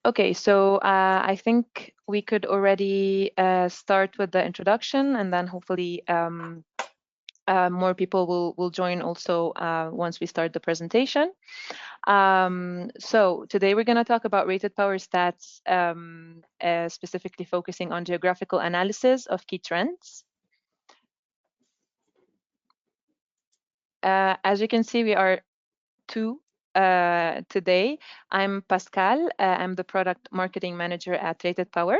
Okay, so I think we could already start with the introduction, and then hopefully more people will join also once we start the presentation. So today we're going to talk about rated power stats, specifically focusing on geographical analysis of key trends. As you can see, we are two today. I'm Pascale. I'm the product marketing manager at Rated Power.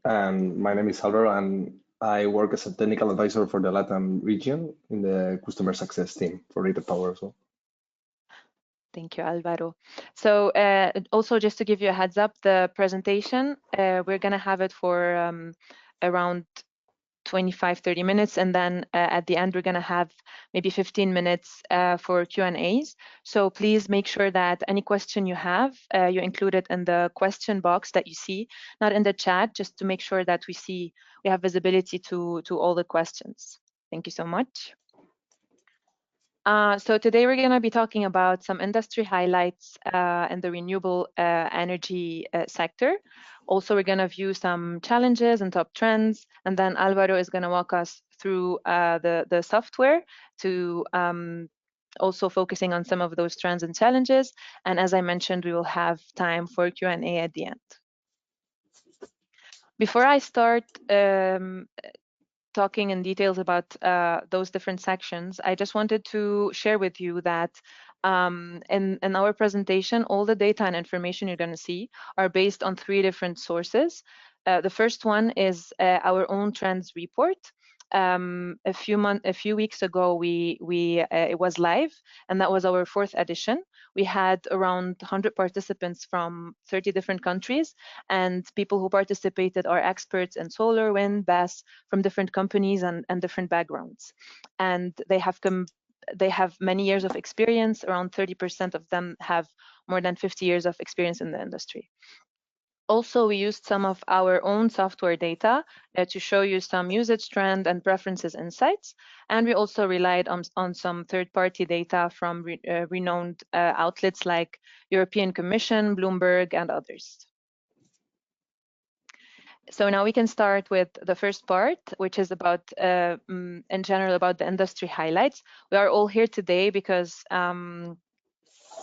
And my name is Álvaro, and I work as a technical advisor for the Latin region in the customer success team for RatedPower as well. Thank you, Álvaro. So also just to give you a heads up, the presentation, we're going to have it for around 25-30 minutes, and then at the end we're going to have maybe 15 minutes for Q&As. So please make sure that any question you have, you include it in the question box that you see, not in the chat, just to make sure that we have visibility to all the questions. Thank you so much. So today we're going to be talking about some industry highlights in the renewable energy sector. Also, we're going to view some challenges and top trends, and then Álvaro is going to walk us through the software to also focusing on some of those trends and challenges. And as I mentioned, we will have time for Q&A at the end. Before I start talking in details about those different sections, I just wanted to share with you that in our presentation, all the data and information you're going to see are based on 3 different sources. The first one is our own trends report. A few weeks ago, it was live, and that was our 4th edition. We had around 100 participants from 30 different countries, and people who participated are experts in solar, wind, BESS from different companies and different backgrounds. And they have many years of experience. Around 30% of them have more than 50 years of experience in the industry. Also, we used some of our own software data to show you some usage trend and preferences insights. And we also relied on some third-party data from renowned outlets like European Commission, Bloomberg, and others. So now we can start with the first part, which is about, in general, about the industry highlights. We are all here today because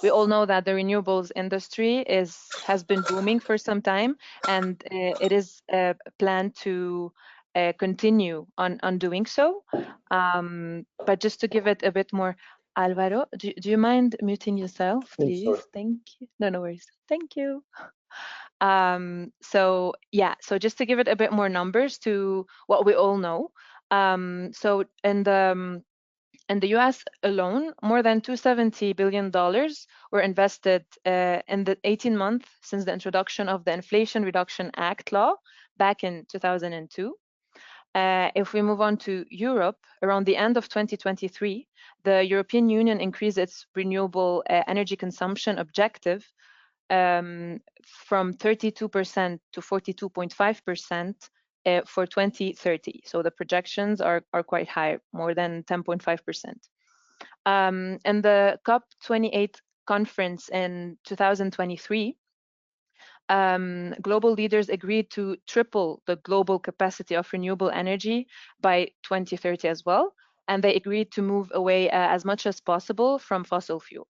we all know that the renewables industry has been booming for some time, and it is planned to continue on doing so. But just to give it a bit more, Álvaro, do you mind muting yourself, please? Sure. Thank you. No worries. Thank you. So yeah, so just to give it a bit more numbers to what we all know. So in the US alone, more than $270 billion were invested in the 18 months since the introduction of the Inflation Reduction Act law back in 2002. If we move on to Europe, around the end of 2023, the European Union increased its renewable energy consumption objective from 32% to 42.5% for 2030. So the projections are quite high, more than 10.5%. And the COP28 conference in 2023, global leaders agreed to triple the global capacity of renewable energy by 2030 as well. And they agreed to move away as much as possible from fossil fuel.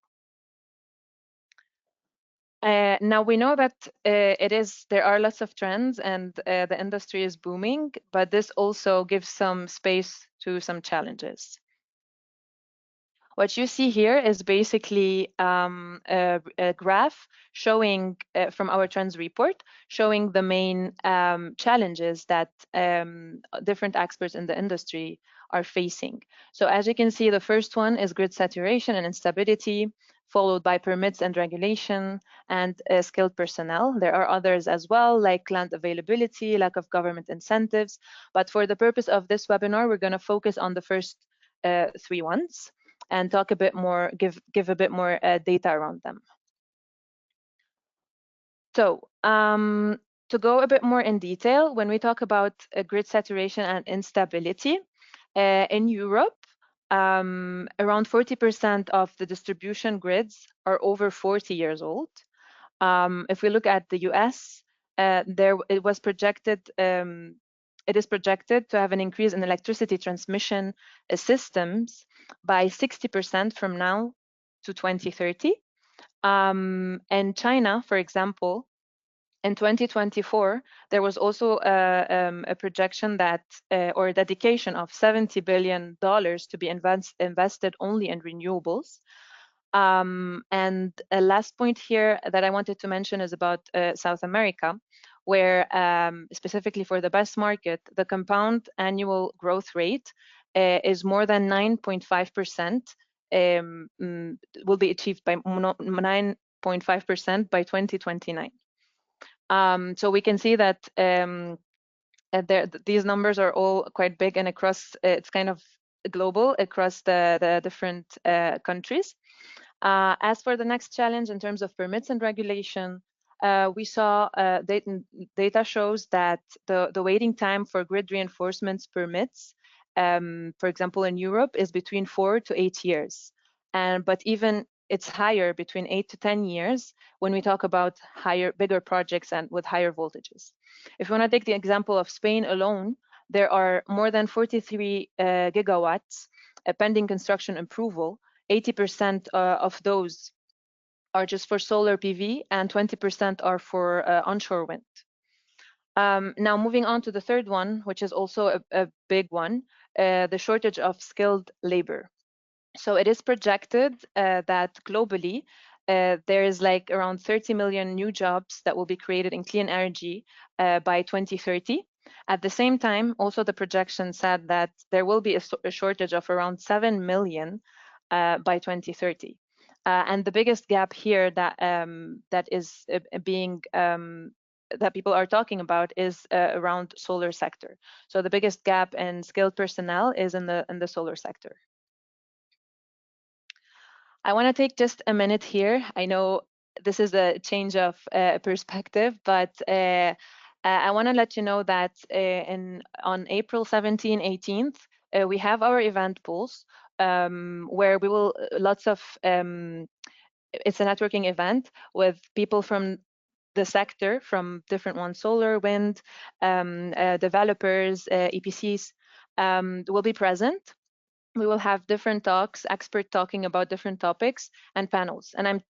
Now we know that there are lots of trends and the industry is booming, but this also gives some space to some challenges. What you see here is basically a graph showing from our trends report, showing the main challenges that different experts in the industry are facing. So as you can see, the first one is grid saturation and instability, followed by permits and regulation and skilled personnel. There are others as well, like land availability, lack of government incentives. But for the purpose of this webinar, we're going to focus on the first 3 ones and talk a bit more, give a bit more data around them. So to go a bit more in detail, when we talk about grid saturation and instability, in Europe, around 40% of the distribution grids are over 40 years old. If we look at the US, it is projected to have an increase in electricity transmission systems by 60% from now to 2030. And China, for example, in 2024, there was also a projection that, or a dedication of $70 billion to be invested only in renewables. And a last point here that I wanted to mention is about South America, where specifically for the BESS market, the compound annual growth rate is more than 9.5%, will be achieved by 9.5% by 2029. So we can see that these numbers are all quite big and across, it's kind of global across the different countries. As for the next challenge in terms of permits and regulation, we saw data shows that the waiting time for grid reinforcements permits, for example, in Europe, is between 4 to 8 years. But even it's higher, between 8 to 10 years, when we talk about bigger projects and with higher voltages. If we want to take the example of Spain alone, there are more than 43 gigawatts pending construction approval. 80% of those are just for solar PV and 20% are for onshore wind. Now moving on to the third one, which is also a big one, the shortage of skilled labor. So it is projected that globally, there is like around 30 million new jobs that will be created in clean energy by 2030. At the same time, also the projection said that there will be a shortage of around 7 million by 2030. And the biggest gap here that is being that people are talking about is around solar sector. So the biggest gap in skilled personnel is in the solar sector. I want to take just a minute here. I know this is a change of perspective, but I want to let you know that on April 17, 18th, we have our event pools where we will it's a networking event with people from the sector, from different ones, solar, wind, developers, EPCs will be present. We will have different talks, experts talking about different topics and panels. And I'm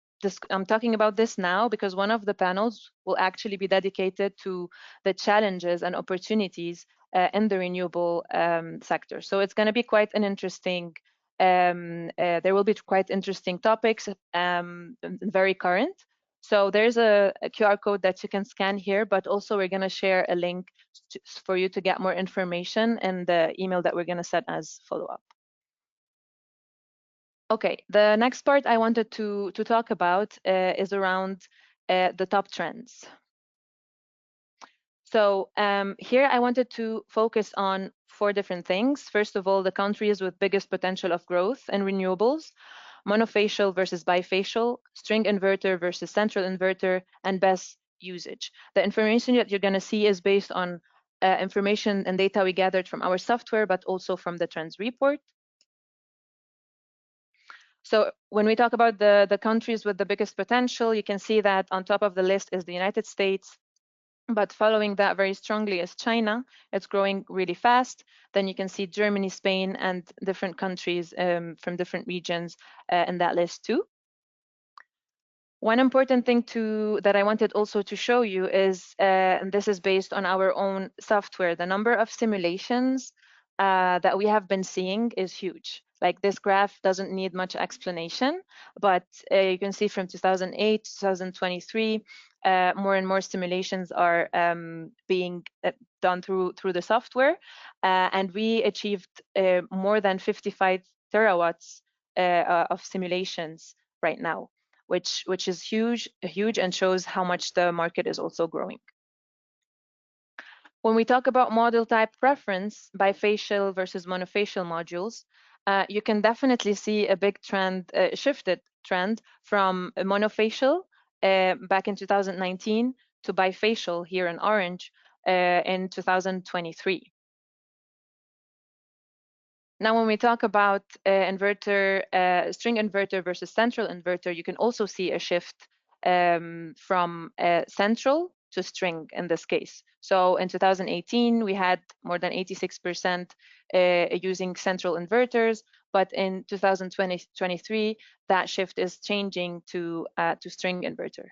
talking about this now because one of the panels will actually be dedicated to the challenges and opportunities in the renewable sector. So it's going to be quite an interesting, there will be quite interesting topics, very current. So there's a QR code that you can scan here, but also we're going to share a link for you to get more information in the email that we're going to set as follow-up. Okay, the next part I wanted to talk about is around the top trends. So here I wanted to focus on 4 different things. First of all, the countries with biggest potential of growth in renewables, monofacial versus bifacial, string inverter versus central inverter, and BESS usage. The information that you're going to see is based on information and data we gathered from our software, but also from the trends report. So when we talk about the countries with the biggest potential, you can see that on top of the list is the United States, but following that very strongly is China. It's growing really fast. Then you can see Germany, Spain, and different countries from different regions in that list too. One important thing that I wanted also to show you is, and this is based on our own software, the number of simulations that we have been seeing is huge. Like this graph doesn't need much explanation, but you can see from 2008, 2023, more and more simulations are being done through the software, and we achieved more than 55 terawatts of simulations right now, which is huge and shows how much the market is also growing. When we talk about module type preference, bifacial versus monofacial modules, you can definitely see a big trend, shifted trend from monofacial back in 2019 to bifacial here in orange in 2023. Now, when we talk about string inverter versus central inverter, you can also see a shift from central to string in this case. So in 2018, we had more than 86% using central inverters, but in 2023, that shift is changing to string inverter.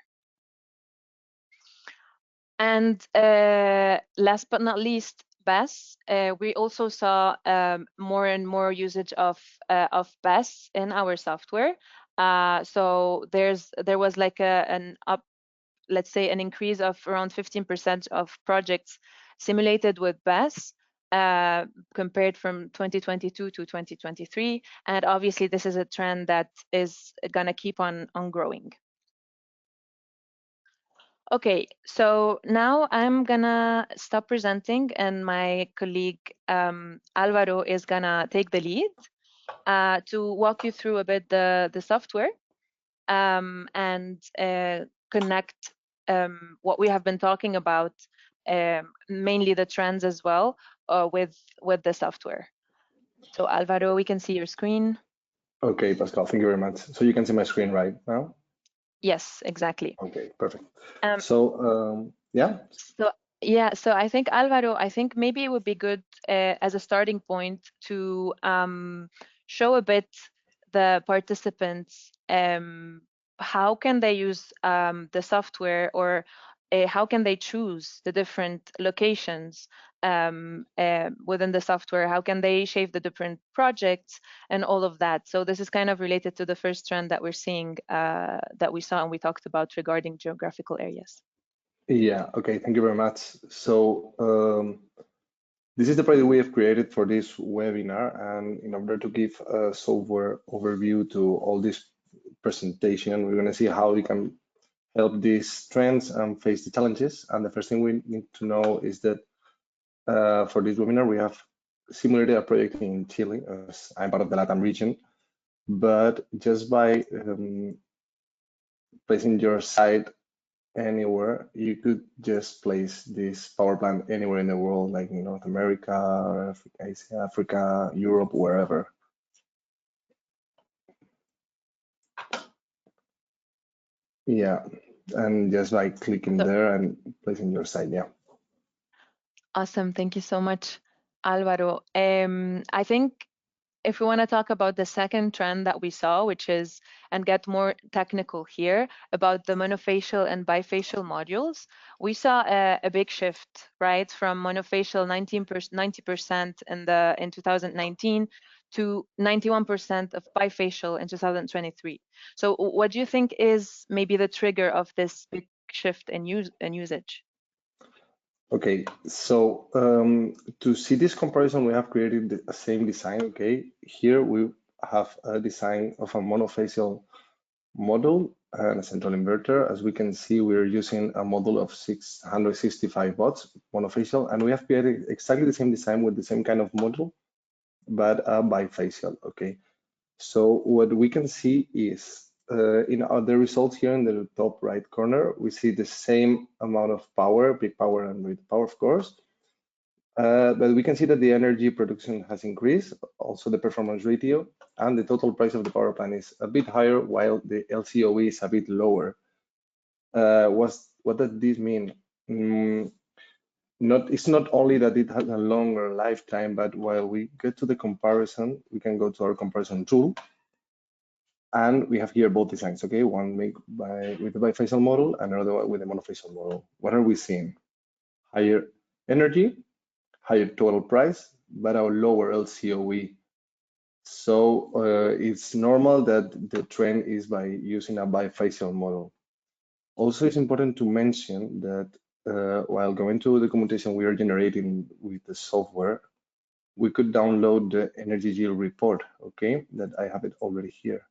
And last but not least, BESS. We also saw more and more usage of BESS in our software. So there was like let's say an increase of around 15% of projects simulated with BESS compared from 2022 to 2023. And obviously, this is a trend that is gonna keep on growing. Okay, so now I'm gonna stop presenting and my colleague Álvaro is gonna take the lead to walk you through a bit the software and connect what we have been talking about, mainly the trends as well, with the software. So Álvaro, we can see your screen. Okay, Pascal, thank you very much. So you can see my screen right now? Yes, exactly. Okay, perfect. Yeah. So I think Álvaro, I think maybe it would be good as a starting point to show a bit the participants how can they use the software, or how can they choose the different locations within the software, how can they shape the different projects and all of that. So this is kind of related to the first trend that we're seeing, that we saw and we talked about regarding geographical areas. Yeah, okay, thank you very much. So this is the project we have created for this webinar, and in order to give a software overview to all this presentation, we're going to see how we can help these trends and face the challenges. And the first thing we need to know is that for this webinar, we have simulated a project in Chile, as I'm part of the LATAM region, but just by placing your site anywhere, you could just place this power plant anywhere in the world, like in North America, or Asia, Africa, Europe, wherever. Yeah, and just by clicking there and placing your site, yeah. Awesome, thank you so much, Álvaro. I think if we want to talk about the second trend that we saw, which is, and get more technical here, about the monofacial and bifacial modules, we saw a big shift, right? From monofacial 90% in 2019 to 91% of bifacial in 2023. So what do you think is maybe the trigger of this big shift in usage? Okay, so to see this comparison, we have created the same design. Okay, here we have a design of a monofacial model and a central inverter. As we can see, we're using a model of 665 watts monofacial, and we have created exactly the same design with the same kind of model, but bifacial. Okay, so what we can see is in the results here in the top right corner, we see the same amount of power, peak power and rated power, of course. But we can see that the energy production has increased, also the performance ratio, and the total price of the power plant is a bit higher, while the LCOE is a bit lower. What does this mean? It's not only that it has a longer lifetime, but while we get to the comparison, we can go to our comparison tool. And we have here both designs, okay? One made with the bifacial model and another one with the monofacial model. What are we seeing? Higher energy, higher total price, but a lower LCOE. So it's normal that the trend is by using a bifacial model. Also, it's important to mention that while going to the documentation we are generating with the software, we could download the energy yield report, okay? That I have it already here.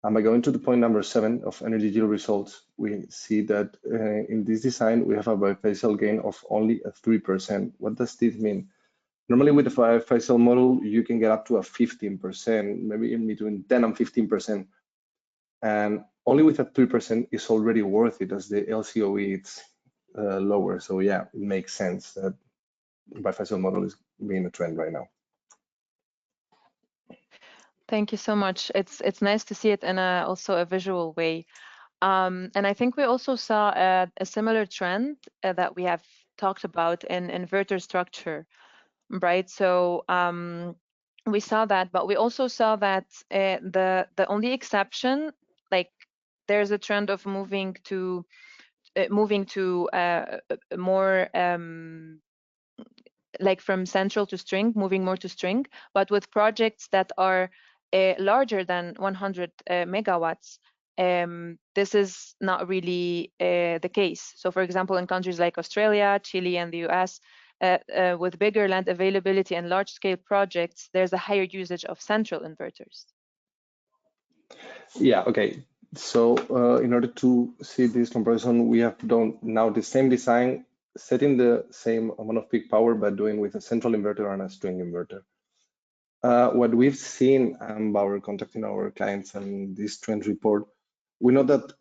And by going to the point number 7 of energy yield results, we see that in this design, we have a bifacial gain of only 3%. What does this mean? Normally with the bifacial model, you can get up to a 15%, maybe in between 10 and 15%. And only with a 3% is already worth it, as the LCOE is lower. So yeah, it makes sense that bifacial model is being a trend right now. Thank you so much. It's nice to see it in also a visual way. And I think we also saw a similar trend that we have talked about in inverter structure, right? So we saw that, but we also saw that the only exception, like there's a trend of moving to more like from central to string, moving more to string, but with projects that are larger than 100 megawatts, this is not really the case. So for example, in countries like Australia, Chile, and the US, with bigger land availability and large-scale projects, there's a higher usage of central inverters. Yeah, okay. So in order to see this comparison, we have done now the same design, setting the same amount of peak power, but doing with a central inverter and a string inverter. What we've seen by contacting our clients and this trend report, we know that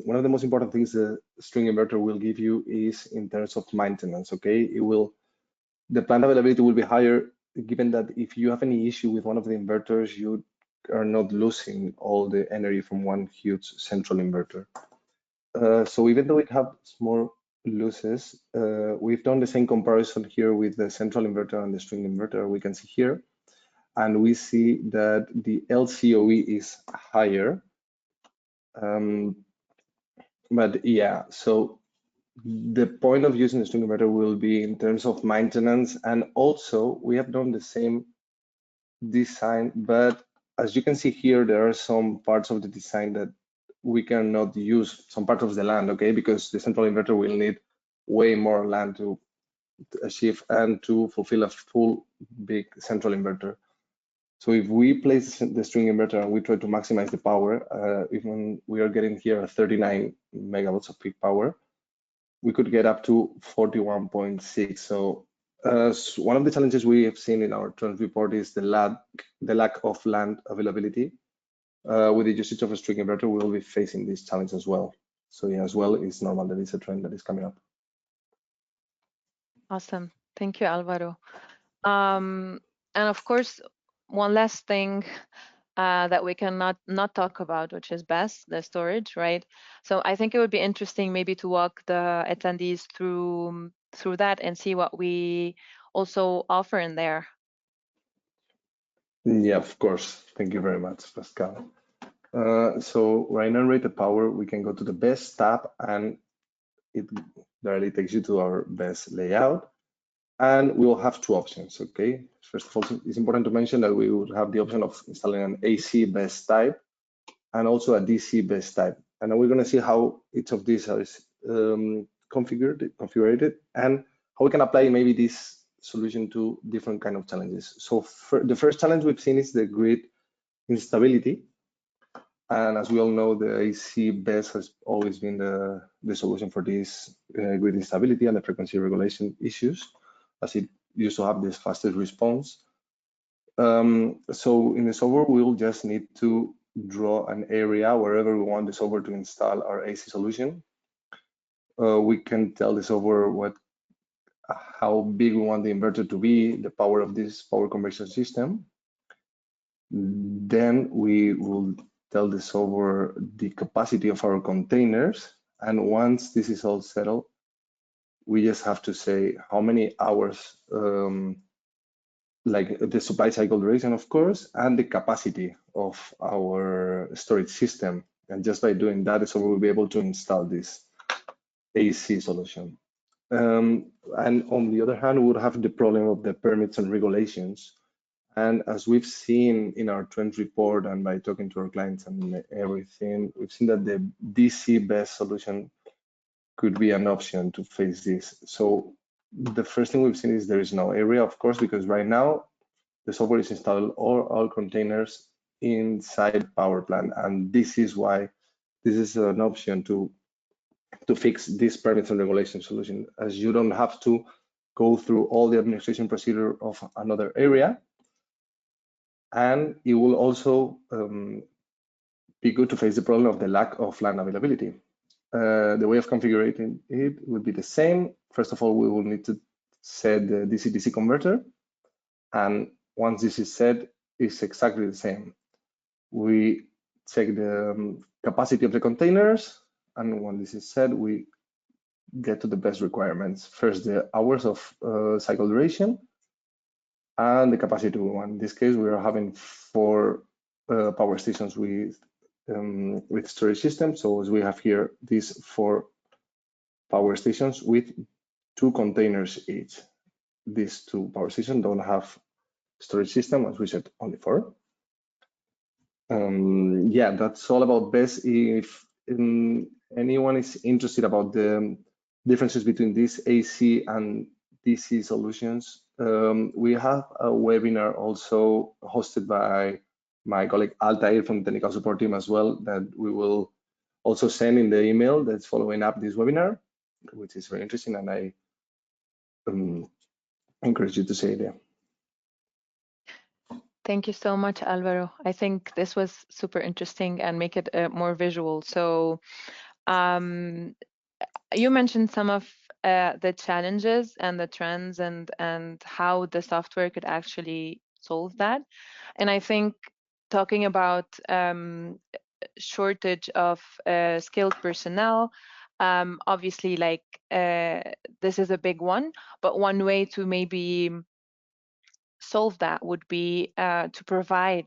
one of the most important things the string inverter will give you is in terms of maintenance. Okay, the plant availability will be higher, given that if you have any issue with one of the inverters, you are not losing all the energy from one huge central inverter. So even though it has more losses, we've done the same comparison here with the central inverter and the string inverter we can see here. And we see that the LCOE is higher. But yeah, so the point of using the string inverter will be in terms of maintenance. And also we have done the same design, but as you can see here, there are some parts of the design that we cannot use, some parts of the land, okay, because the central inverter will need way more land to achieve and to fulfill a full big central inverter. So if we place the string inverter and we try to maximize the power, even we are getting here 39 megawatts of peak power, we could get up to 41.6. So one of the challenges we have seen in our trend report is the lack of land availability. With the usage of a string inverter, we will be facing this challenge as well. So yeah, as well, it's normal that it's a trend that is coming up. Awesome. Thank you, Álvaro. And of course, one last thing that we cannot not talk about, which is BESS, the storage, right? So I think it would be interesting maybe to walk the attendees through that and see what we also offer in there. Yeah, of course. Thank you very much, Pascale. So right now, Rated Power, we can go to the BESS tab, and it directly takes you to our BESS layout. And we will have two options, okay? First of all, it's important to mention that we would have the option of installing an AC BESS type and also a DC BESS type. And then we're going to see how each of these is configured, and how we can apply maybe this solution to different kind of challenges. So the first challenge we've seen is the grid instability. And as we all know, the AC BESS has always been the solution for this grid instability and the frequency regulation issues, as it used to have this fastest response. So in the solver, we'll just need to draw an area wherever we want the solver to install our AC solution. We can tell the solver how big we want the inverter to be, the power of this power conversion system. Then we will tell the solver the capacity of our containers. And once this is all settled, we just have to say how many hours, like the supply cycle duration, of course, and the capacity of our storage system. And just by doing that, the solver will be able to install this AC solution. And on the other hand, we would have the problem of the permits and regulations. And as we've seen in our trend report and by talking to our clients and everything, we've seen that the DC BESS solution could be an option to face this. So the first thing we've seen is there is no area, of course, because right now the software is installed all containers inside power plant. And this is why this is an option to fix this permits and regulation solution, as you don't have to go through all the administration procedure of another area. And it will also be good to face the problem of the lack of land availability. The way of configuring it would be the same. First of all, we will need to set the DC-DC converter. And once this is set, it's exactly the same. We check the capacity of the containers, and when this is set, we get to the BESS requirements. First, the hours of cycle duration and the capacity we want. In this case, we are having 4 power stations with storage systems. So as we have here, these 4 power stations with 2 containers each. These 2 power stations don't have storage system, as we said, only 4. Yeah, that's all about BESS. If anyone is interested about the differences between these AC and DC solutions, we have a webinar also hosted by my colleague Altair from the technical support team as well, that we will also send in the email that's following up this webinar, which is very interesting, and I encourage you to see it there. Thank you so much, Álvaro. I think this was super interesting and make it more visual. So you mentioned some of the challenges and the trends and how the software could actually solve that. And I think talking about shortage of skilled personnel, obviously, like this is a big one, but one way to maybe solve that would be to provide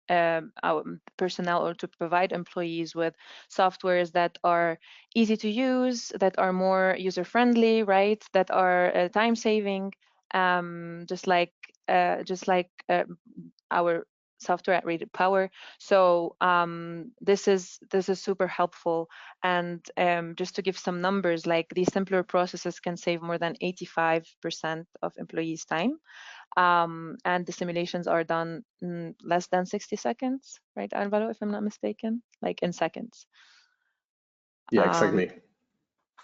our personnel or to provide employees with softwares that are easy to use, that are more user-friendly, right? That are time-saving, just like our software at RatedPower. So this is super helpful. And just to give some numbers, like these simpler processes can save more than 85% of employees' time. And the simulations are done in less than 60 seconds, right, Álvaro, if I'm not mistaken, like in seconds. Yeah, exactly.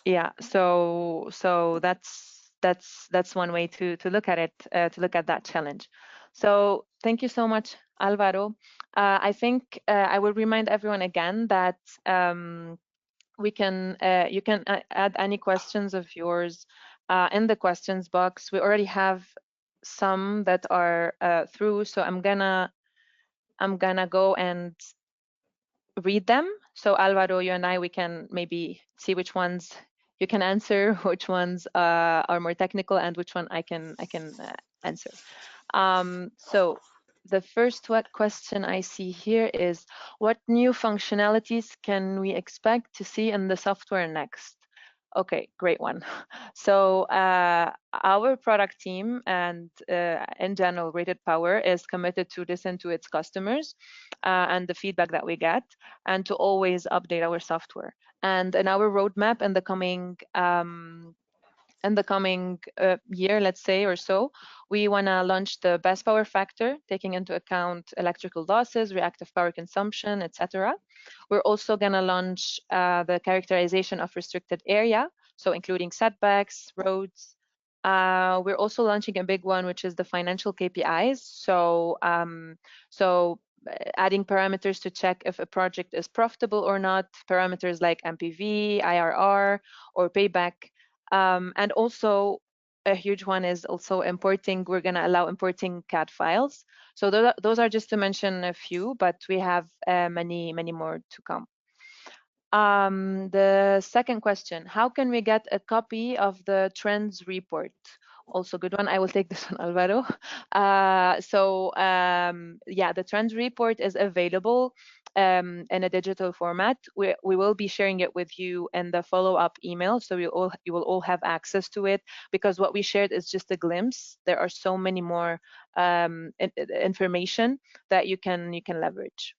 Yeah, so that's one way to look at it, to look at that challenge. So thank you so much, Álvaro. I think I will remind everyone again that you can add any questions of yours in the questions box. We already have some that are through, so I'm gonna go and read them. So Álvaro, you and I, we can maybe see which ones you can answer, which ones are more technical, and which one I can answer. So the first question I see here is, what new functionalities can we expect to see in the software next? Okay, great one. So our product team and in general, RatedPower is committed to listen to its customers and the feedback that we get, and to always update our software. And in our roadmap in the coming year, let's say, or so, we want to launch the best power factor, taking into account electrical losses, reactive power consumption, etc. We're also going to launch the characterization of restricted area, so including setbacks, roads. We're also launching a big one, which is the financial KPIs. So, adding parameters to check if a project is profitable or not, parameters like MPV, IRR, or payback. And also a huge one is also importing. We're going to allow importing CAD files. So those are just to mention a few, but we have many more to come. The second question, how can we get a copy of the trends report? Also good one. I will take this one, Álvaro. Yeah, the trends report is available in a digital format. We will be sharing it with you in the follow-up email, so you will all have access to it, because what we shared is just a glimpse. There are so many more information that you can leverage.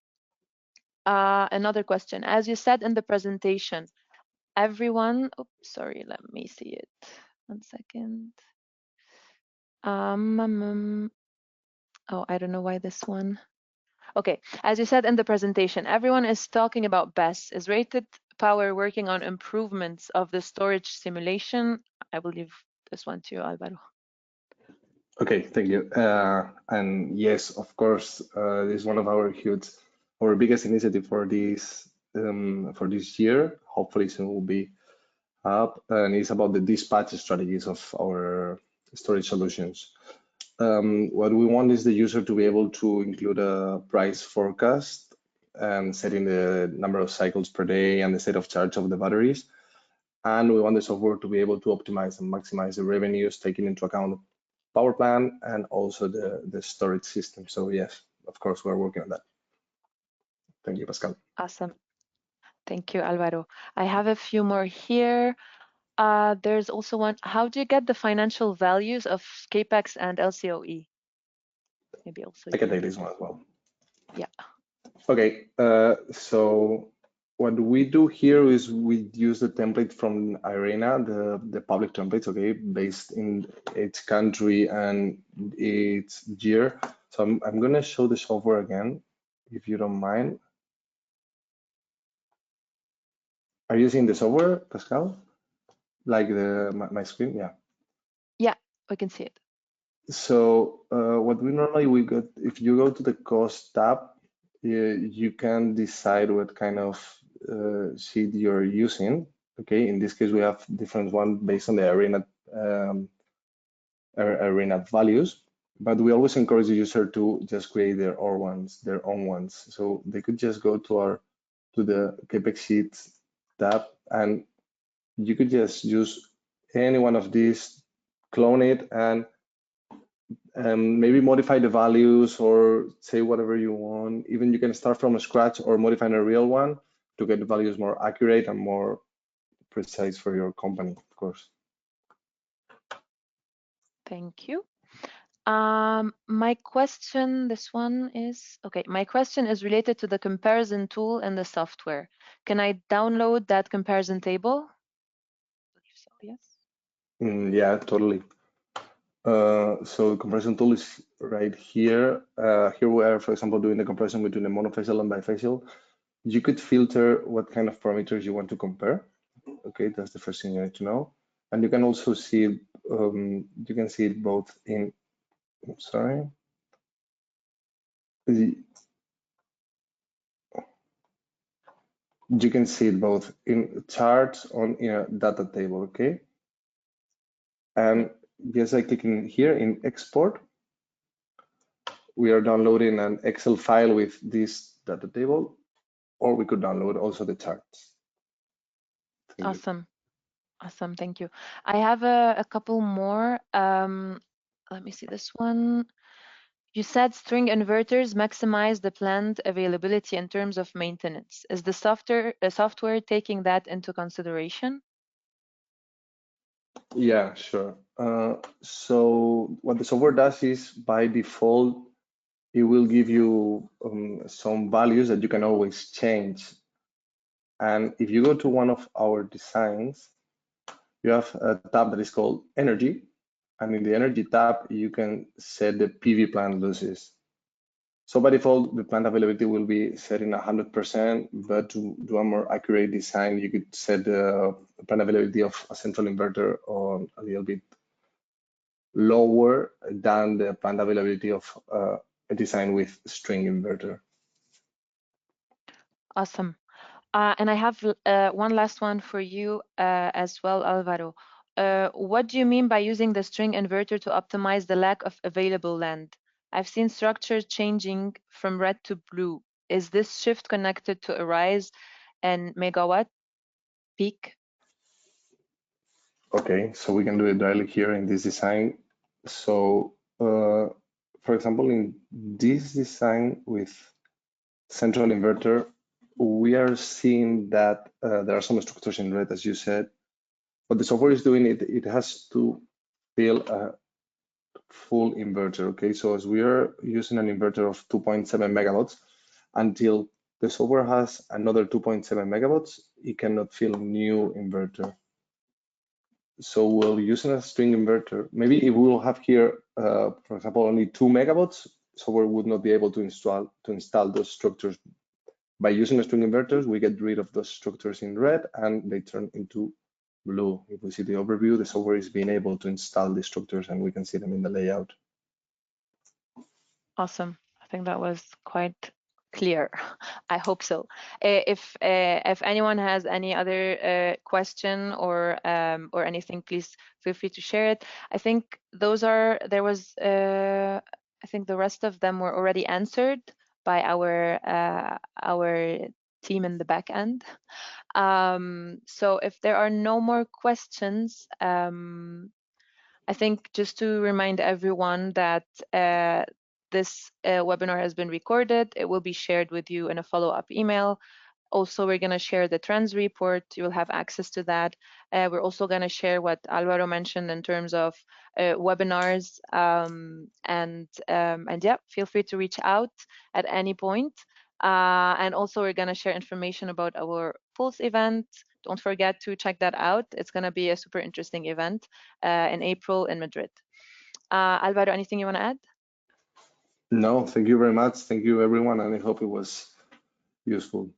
Another question, as you said in the presentation, everyone, oops, sorry, let me see it. 1 second. Oh, I don't know why this one. Okay, as you said in the presentation, everyone is talking about BESS. Is RatedPower working on improvements of the storage simulation? I will leave this one to you, Álvaro. Okay, thank you. And yes, of course, this is one of our biggest initiative for this year. Hopefully soon will be up, and it's about the dispatch strategies of our storage solutions. What we want is the user to be able to include a price forecast and setting the number of cycles per day and the state of charge of the batteries. And we want the software to be able to optimize and maximize the revenues, taking into account power plant and also the storage system. So yes, of course, we're working on that. Thank you, Pascal. Awesome. Thank you, Álvaro. I have a few more here. There's also one, how do you get the financial values of CAPEX and LCOE? Maybe also I can take this one as well. Yeah. Okay, so what we do here is we use the template from IRENA, the public templates, okay, based in each country and its year. So I'm gonna show the software again, if you don't mind. Are you seeing the software, Pascal? Like my screen, yeah. Yeah, we can see it. So what we got, if you go to the cost tab, you can decide what kind of sheet you're using. Okay, in this case, we have different one based on the arena values, but we always encourage the user to just create their own ones. So they could just go to the CAPEX sheets tab, and you could just use any one of these, clone it, and maybe modify the values or say whatever you want. Even you can start from scratch or modify a real one to get the values more accurate and more precise for your company, of course. Thank you. My question, this one is, okay, my question is related to the comparison tool in the software. Can I download that comparison table? I believe so, yes. Yeah, totally. So the comparison tool is right here. Here we are, for example, doing the comparison between a monofacial and bifacial. You could filter what kind of parameters you want to compare. Okay, that's the first thing you need to know. And you can also see, you can see it both in, sorry. You can see it both in charts in a data table, okay? And just like clicking here in export, we are downloading an Excel file with this data table, or we could download also the charts. Awesome. Awesome, thank you. I have a couple more. Let me see this one. You said string inverters maximize the planned availability in terms of maintenance. Is the software taking that into consideration? Yeah, sure. So what the software does is by default, it will give you some values that you can always change. And if you go to one of our designs, you have a tab that is called Energy. And in the Energy tab, you can set the PV plant losses. So by default, the plant availability will be set in 100%, but to do a more accurate design, you could set the plant availability of a central inverter on a little bit lower than the plant availability of a design with string inverter. Awesome. And I have one last one for you as well, Álvaro. What do you mean by using the string inverter to optimize the lack of available land? I've seen structures changing from red to blue. Is this shift connected to a rise in megawatt peak? Okay, so we can do it directly here in this design. So, for example, in this design with central inverter, we are seeing that there are some structures in red, as you said. What the software is doing, it has to fill a full inverter. Okay, so as we are using an inverter of 2.7 megawatts, until the software has another 2.7 megawatts, it cannot fill new inverter. So we're using a string inverter. Maybe if we will have here, for example, only 2 megawatts, software would not be able to install those structures. By using string inverters, we get rid of those structures in red and they turn into blue. If we see the overview, the software is being able to install the structures and we can see them in the layout. Awesome. I think that was quite clear. I hope so. If anyone has any other question or anything, please feel free to share it. I think those are, there was, I think the rest of them were already answered. by our team in the back end. So if there are no more questions, I think just to remind everyone that this webinar has been recorded. It will be shared with you in a follow-up email. Also, we're going to share the trends report. You will have access to that. We're also going to share what Álvaro mentioned in terms of webinars. And yeah, feel free to reach out at any point. And also, we're going to share information about our Pulse event. Don't forget to check that out. It's going to be a super interesting event in April in Madrid. Álvaro, anything you want to add? No, thank you very much. Thank you, everyone, and I hope it was useful.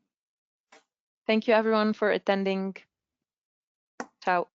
Thank you, everyone, for attending. Ciao.